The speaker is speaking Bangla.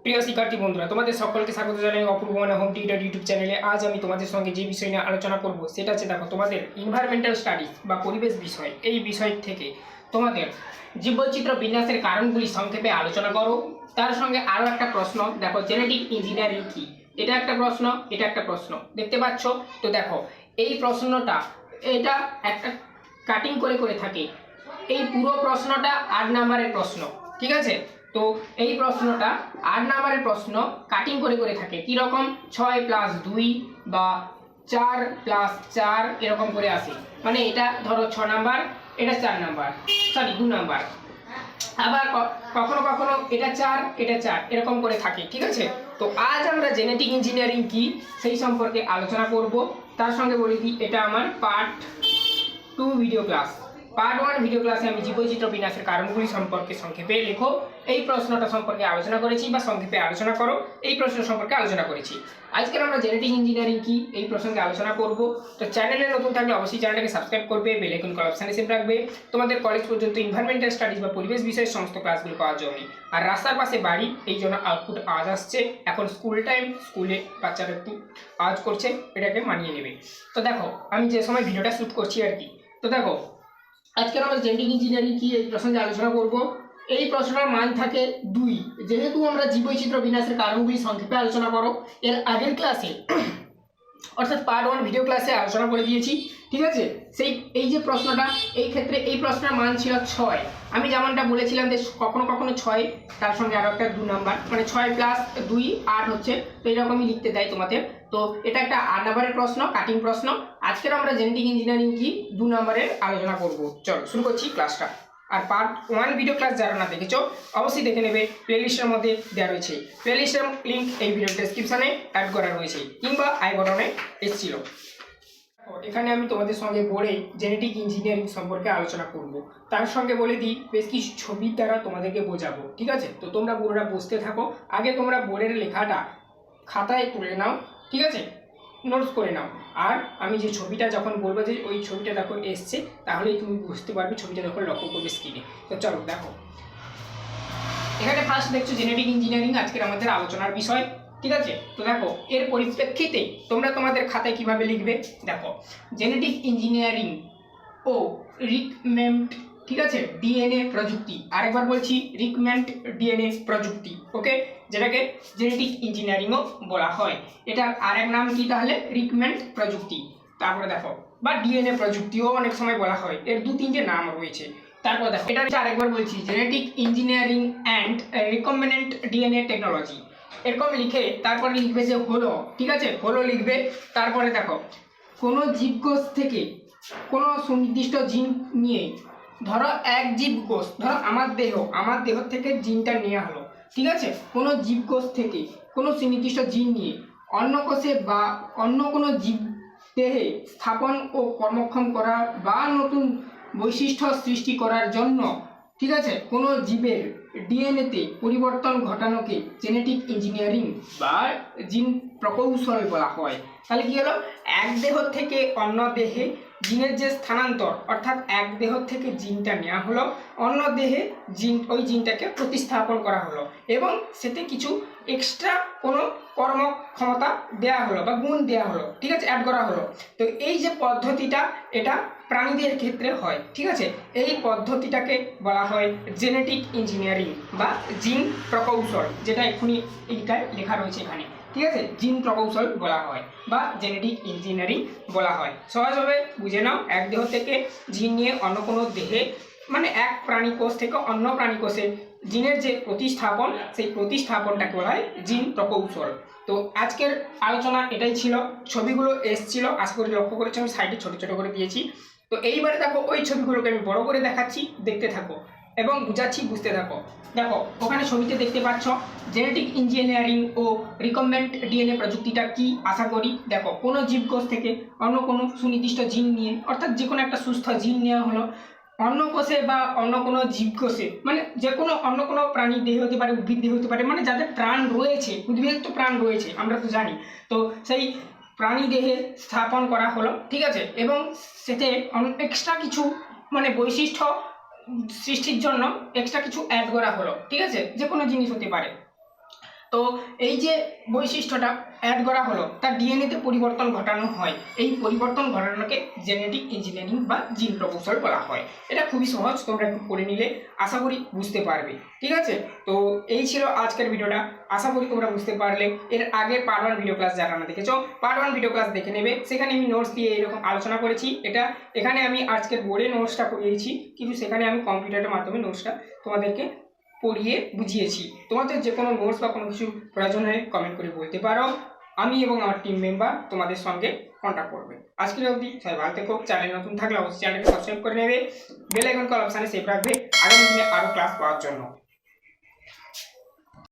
প্রিয় শিক্ষার্থী বন্ধুরা, তোমাদের সকলকে স্বাগত জানাই অপূর্ব মানে হোম টিউটর ইউটিউব চ্যানেলে। আজ আমি তোমাদের সঙ্গে যে বিষয় নিয়ে আলোচনা করব সেটা হচ্ছে, দেখো, তোমাদের এনভায়রনমেন্টাল স্টাডিজ বা পরিবেশ বিষয়, এই বিষয় থেকে তোমাদের জীববৈচিত্র্য বিন্যাসের কারণগুলি সংক্ষেপে আলোচনা করো। তার সঙ্গে আরও একটা প্রশ্ন, দেখো, জেনেটিক ইঞ্জিনিয়ারিং কি, এটা একটা প্রশ্ন, এটা একটা প্রশ্ন দেখতে পাচ্ছ। তো দেখো, এই প্রশ্নটা এটা একটা কাটিং করে করে থাকে। এই পুরো প্রশ্নটা 8 নাম্বারের প্রশ্ন, ঠিক আছে? তো এই প্রশ্নটা 8 নাম্বারের প্রশ্ন কাটিং করে করে থাকে। কীরকম? 6+2 বা 4+4 এরকম করে আসে। মানে এটা ধরো 6 নাম্বার, এটা 4 নাম্বার, সরি 2 নাম্বার। আবার কখনো কখনো এটা 4, এটা 4 এরকম করে থাকে, ঠিক আছে? তো আজ আমরা জেনেটিক ইঞ্জিনিয়ারিং কি সেই সম্পর্কে আলোচনা করব। তার সঙ্গে বলে দিই, এটা আমার part 2 video class. Part 1 video ক্লাসে আমি জীববৈচিত্র্য বিন্যাসের কারণগুলি সম্পর্কে সংক্ষেপে লেখো এই প্রশ্নটা সম্পর্কে আলোচনা করেছি, বা সংক্ষেপে আলোচনা করো এই প্রশ্ন সম্পর্কে আলোচনা করেছি। আজকে আমরা জেনেটিক ইঞ্জিনিয়ারিং কি এই প্রসঙ্গে আলোচনা করব। তো চ্যানেলে নতুন থাকলে অবশ্যই চ্যানেলটাকে সাবস্ক্রাইব করবে, বেল আইকন কল অপশানে সেভ রাখবে। তোমাদের কলেজ পর্যন্ত এনভায়রনমেন্টাল স্টাডিজ বা পরিবেশ বিষয়ের সমস্ত ক্লাসগুলো পাওয়ার জন্য। আর রাস্তার পাশে বাড়ি, এই জন্য আউটপুট আওয়াজ আসছে। এখন স্কুল টাইম, স্কুলে বাচ্চারা একটু আওয়াজ করছে, এটাকে মানিয়ে নেবে। তো দেখো, আমি যে সময় ভিডিওটা শ্যুট করছি আর কি। তো দেখো, আজকে আমরা জেনেটিক ইঞ্জিনিয়ারিং কি এই প্রসঙ্গে আলোচনা করব। এই প্রশ্নটার মান থাকে 2। যেহেতু আমরা জীববৈচিত্র্য বিন্যাসের কারণগুলি সংক্ষেপে আলোচনা করো, এর আগের ক্লাসে অর্থাৎ পার্ট 1 ভিডিও ক্লাসে আলোচনা করে দিয়েছি, ঠিক আছে? এই যে প্রশ্নটা, এই ক্ষেত্রে এই প্রশ্নের মান ছিল 6। আমি যেমনটা বলেছিলাম যে কখনো কখনো 6 তার সঙ্গে আরও একটা 2 নাম্বার, মানে 6+2 8 হচ্ছে। তো এইরকমই লিখতে দেয় তোমাদের। তো এটা একটা 8 নাম্বারের প্রশ্ন, কাটিং প্রশ্ন। আজকের আমরা জেনেটিক ইঞ্জিনিয়ারিং কি 2 নাম্বারের আলোচনা করব। চলো শুরু করছি ক্লাসটা। আর পার্ট 1 ভিডিও ক্লাস যারা না দেখেছো অবশ্যই দেখে নেবে, প্লেলিস্টের মধ্যে দেওয়া রয়েছে। প্লেলিস্টের লিঙ্ক এই ভিডিও ডেসক্রিপশনে অ্যাড করা রয়েছে, কিংবা আই বটনে এসেছিল। এখানে আমি তোমাদের সঙ্গে বোর্ডে জেনেটিক ইঞ্জিনিয়ারিং সম্পর্কে আলোচনা করব। তার সঙ্গে বলে দিই, বেশ কিছু ছবির দ্বারা তোমাদেরকে বোঝাবো, ঠিক আছে? তো তোমরা বোর্ডটা বুঝতে থাকো। আগে তোমরা বোর্ডের লেখাটা খাতায় তুলে নাও, ঠিক আছে? নোটস করে নাও। আর আমি যে ছবিটা যখন বলবো যে ওই ছবিটা দেখো এসছে, তাহলেই তুমি বুঝতে পারবে ছবিটা যখন লক্ষ্য করবে স্ক্রিনে। তো চলো দেখো, এখানে ফার্স্ট দেখছো জেনেটিক ইঞ্জিনিয়ারিং আজকের আমাদের আলোচনার বিষয়, ঠিক আছে? তো দেখো, এর পরিপ্রেক্ষিতে তোমরা তোমাদের খাতায় কিভাবে লিখবে দেখো। জেনেটিক ইঞ্জিনিয়ারিং ও রিকমেন্ট, ঠিক আছে, ডিএনএ প্রযুক্তি। আরেকবার বলছি, রিকমেন্ট ডিএনএ প্রযুক্তি, ওকে, যেটাকে জেনেটিক ইঞ্জিনিয়ারিংও বলা হয়। এটার আরেক নাম কি তাহলে? রিকমেন্ট প্রযুক্তি। তারপরে দেখো, বা ডিএনএ প্রযুক্তিও অনেক সময় বলা হয়, এর 2-3টে নাম রয়েছে। তারপর দেখো, এটা আরেকবার বলছি, genetic engineering and recombinant DNA technology. এরকম লিখে তারপরে লিখবে যে হলো, ঠিক আছে, হলো লিখবে। তারপরে দেখো, কোনো জীবকোষ থেকে কোনো সুনির্দিষ্ট জিন নিয়ে, ধরো এক জীবকোষ, ধরো আমার দেহ থেকে জিনটা নেওয়া হলো, ঠিক আছে? কোনো জীবকোষ থেকে কোনো সুনির্দিষ্ট জিন নিয়ে অন্য কোষে বা অন্য কোনো জীব দেহে স্থাপন ও কর্মক্ষম করা বা নতুন বৈশিষ্ট্য সৃষ্টি করার জন্য, ঠিক আছে, কোনো জীবের ডিএনএতে পরিবর্তন ঘটানোকে জেনেটিক ইঞ্জিনিয়ারিং বা জিন প্রকৌশল বলা হয়। তাহলে কি হলো? এক দেহ থেকে অন্য দেহে জিনের যে স্থানান্তর, অর্থাৎ এক দেহ থেকে জিনটা নেওয়া হলো, অন্য দেহে ওই জিনটাকে প্রতিস্থাপন করা হলো, এবং সেতে কিছু এক্সট্রা কোনো কর্মক্ষমতা দেওয়া হলো বা গুণ দেওয়া হলো, ঠিক আছে, অ্যাড করা হলো। তো এই যে পদ্ধতিটা, এটা প্রাণীদের ক্ষেত্রে হয়, ঠিক আছে? এই পদ্ধতিটাকে বলা হয় জেনেটিক ইঞ্জিনিয়ারিং বা জিন প্রকৌশল, যেটা এক্ষুনি এইটায় লেখা রয়েছে এখানে, ঠিক আছে? জিন প্রকৌশল বলা হয় বা জেনেটিক ইঞ্জিনিয়ারিং বলা হয়। সহজভাবে বুঝে নাও, এক দেহ থেকে জিন নিয়ে অন্য কোনো দেহে, মানে এক প্রাণী কোষ থেকে অন্য প্রাণী কোষে জিনের যে প্রতিস্থাপন, সেই প্রতিস্থাপনটাকে বলা হয় জিন প্রকৌশল। তো আজকের আলোচনা এটাই ছিল। ছবিগুলো এসছিল, আশা করি লক্ষ্য করেছি, আমি সাইডে ছোট ছোট করে দিয়েছি। তো এইবারে দেখো, ওই ছবিগুলোকে আমি বড় করে দেখাচ্ছি, দেখতে থাকো এবং বুঝাচ্ছি, বুঝতে থাকো। দেখো, ওখানে ছবিতে দেখতে পাচ্ছ জেনেটিক ইঞ্জিনিয়ারিং ও রিকম্বিনেন্ট ডিএনএ প্রযুক্তিটা কি। আশা করি দেখো, কোনো জীবকোষ থেকে অন্য কোনো সুনির্দিষ্ট জিন নিয়ে, অর্থাৎ যে কোনো একটা সুস্থ জিন নেওয়া হলো অন্য কোষে বা অন্য কোনো জীবকোষে, মানে যে কোনো অন্য কোনো প্রাণী দেহ হতে পারে, উদ্ভিদ দেহ হতে পারে, মানে যাদের প্রাণ রয়েছে, উদ্ভিদের তো প্রাণ রয়েছে আমরা তো জানি। তো সেই প্রাণী দেহে স্থাপন করা হলো, ঠিক আছে, এবং সেতে এক্সট্রা কিছু মানে বৈশিষ্ট্য সৃষ্টির জন্য এক্সট্রা কিছু অ্যাড করা হলো, ঠিক আছে, যে কোনো জিনিস হতে পারে। তো তো এই যে বৈশিষ্ট্যটা অ্যাড করা হলো তার ডিএনএতে পরিবর্তন ঘটানো হয়, এই পরিবর্তন ঘটানোকে জেনেটিক ইঞ্জিনিয়ারিং বা জিন প্রকৌশল বলা হয়। এটা খুবই সহজ, তোমরা একটু করে নিলে আশা করি বুঝতে পারবে। ঠিক আছে, তো এই ছিল আজকের ভিডিওটা, আশা করি তোমরা বুঝতে পারলে। এর আগের পার্ট 1 ভিডিও ক্লাস যারা না দেখেছো, পার্ট 1 ভিডিও ক্লাস দেখে নেবে, সেখানে আমি নোটস দিয়ে এরকম আলোচনা করেছি। এখানে আমি আজকের বোর্ডে নোটসটা করিয়েছি, কিন্তু সেখানে আমি কম্পিউটারের মাধ্যমে নোটসটা তোমাদেরকে পড়িয়ে বুঝিয়েছি। তোমাদের যে কোনো নোটস বা কোনো কিছু প্রয়োজন হলে কমেন্ট করে বলতে পারো, আমি এবং আমার টিম মেম্বার তোমাদের সঙ্গে কন্ট্যাক্ট করবে। আজকের অবধি সবাই ভালো থেকো। চ্যানেল নতুন থাকলে অবশ্যই চ্যানেলকে সাবস্ক্রাইব করে নেবে, বেল আইকন কল অপশানে সেভ রাখবে আগামী দিনে আরও ক্লাস পাওয়ার জন্য।